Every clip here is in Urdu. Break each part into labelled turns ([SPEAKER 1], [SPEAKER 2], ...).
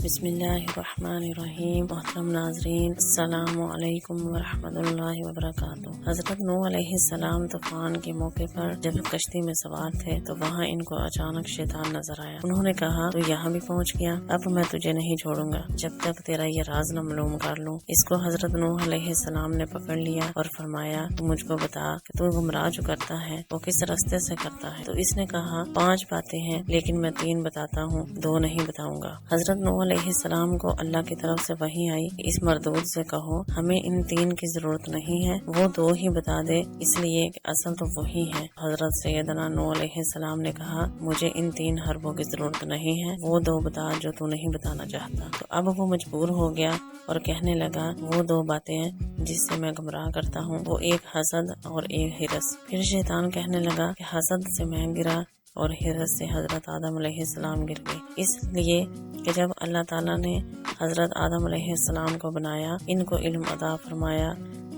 [SPEAKER 1] بسم اللہ الرحمن الرحیم۔ محترم ناظرین، السلام علیکم ورحمۃ اللہ وبرکاتہ۔ حضرت نوح علیہ السلام طوفان کے موقع پر جب کشتی میں سوار تھے تو وہاں ان کو اچانک شیطان نظر آیا۔ انہوں نے کہا تو یہاں بھی پہنچ گیا، اب میں تجھے نہیں چھوڑوں گا جب تک تیرا یہ راز نہ معلوم کر لوں۔ اس کو حضرت نوح علیہ السلام نے پکڑ لیا اور فرمایا تو مجھ کو بتا کہ تو گمراہ جو کرتا ہے وہ کس راستے سے کرتا ہے۔ تو اس نے کہا 5 باتیں ہیں لیکن میں 3 بتاتا ہوں، 2 نہیں بتاؤں گا۔ حضرت نوح علیہ السلام کو اللہ کی طرف سے وحی آئی کہ اس مردود سے کہو ہمیں ان 3 کی ضرورت نہیں ہے، وہ 2 ہی بتا دے، اس لیے کہ اصل تو وہی ہے۔ حضرت سیدنا نوح علیہ السلام نے کہا مجھے ان 3 حربوں کی ضرورت نہیں ہے، وہ 2 بتا جو تو نہیں بتانا چاہتا۔ تو اب وہ مجبور ہو گیا اور کہنے لگا وہ 2 باتیں ہیں جس سے میں گمراہ کرتا ہوں، وہ ایک حسد اور ایک حرص۔ پھر شیطان کہنے لگا کہ حسد سے میں گرا اور حرص سے حضرت آدم علیہ السلام گر گئے، اس لیے کہ جب اللہ تعالیٰ نے حضرت آدم علیہ السلام کو بنایا، ان کو علم عطا فرمایا،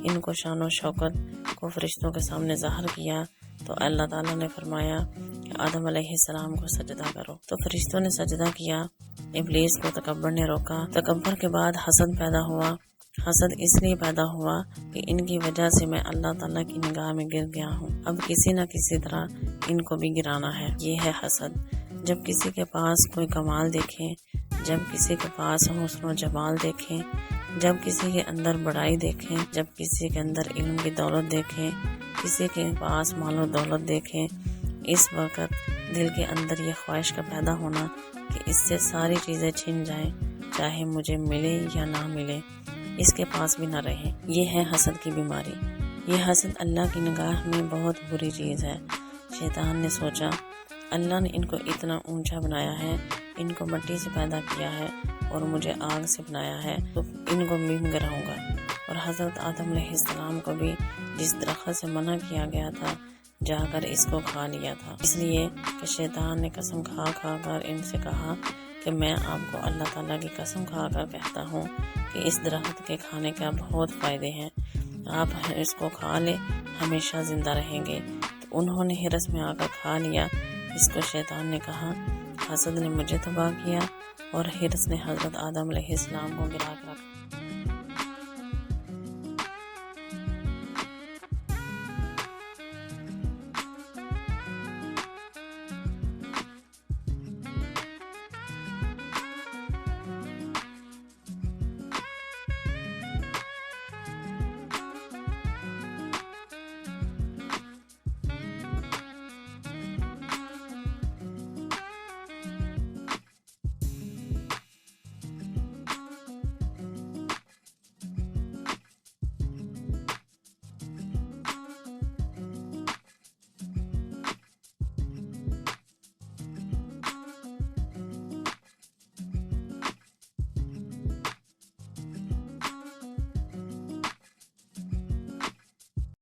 [SPEAKER 1] ان کو شان و شوکت کو فرشتوں کے سامنے ظاہر کیا، تو اللہ تعالیٰ نے فرمایا کہ آدم علیہ السلام کو سجدہ کرو، تو فرشتوں نے سجدہ کیا۔ ابلیس کو تکبر نے روکا، تکبر کے بعد حسد پیدا ہوا۔ حسد اس لیے پیدا ہوا کہ ان کی وجہ سے میں اللہ تعالیٰ کی نگاہ میں گر گیا ہوں، اب کسی نہ کسی طرح ان کو بھی گرانا ہے، یہ ہے حسد۔ جب کسی کے پاس کوئی کمال دیکھیں، جب کسی کے پاس حسن و جمال دیکھیں، جب کسی کے اندر بڑائی دیکھیں، جب کسی کے اندر علم کی دولت دیکھیں، کسی کے پاس مال و دولت دیکھیں، اس وقت دل کے اندر یہ خواہش کا پیدا ہونا کہ اس سے ساری چیزیں چھن جائیں، چاہے مجھے ملے یا نہ ملے، اس کے پاس بھی نہ رہے۔ یہ ہے حسد کی بیماری۔ یہ حسد اللہ کی نگاہ میں بہت بری چیز ہے۔ شیطان نے سوچا اللہ نے ان کو اتنا اونچا بنایا ہے، ان کو مٹی سے پیدا کیا ہے اور مجھے آگ سے بنایا ہے، تو ان کو بھی گراؤں گا۔ اور حضرت آدم علیہ السلام کو بھی جس درخت سے منع کیا گیا تھا جا کر اس کو کھا لیا تھا، اس لیے کہ شیطان نے قسم کھا کھا کر ان سے کہا کہ میں آپ کو اللہ تعالیٰ کی قسم کھا کر کہتا ہوں کہ اس درخت کے کھانے کا بہت فائدے ہیں، آپ اس کو کھا لے ہمیشہ زندہ رہیں گے۔ تو انہوں نے حرص میں آ کر کھا لیا۔ اس کو شیطان نے کہا حسد نے مجھے تباہ کیا اور حرص نے حضرت آدم علیہ السلام کو گرا کر رکھا۔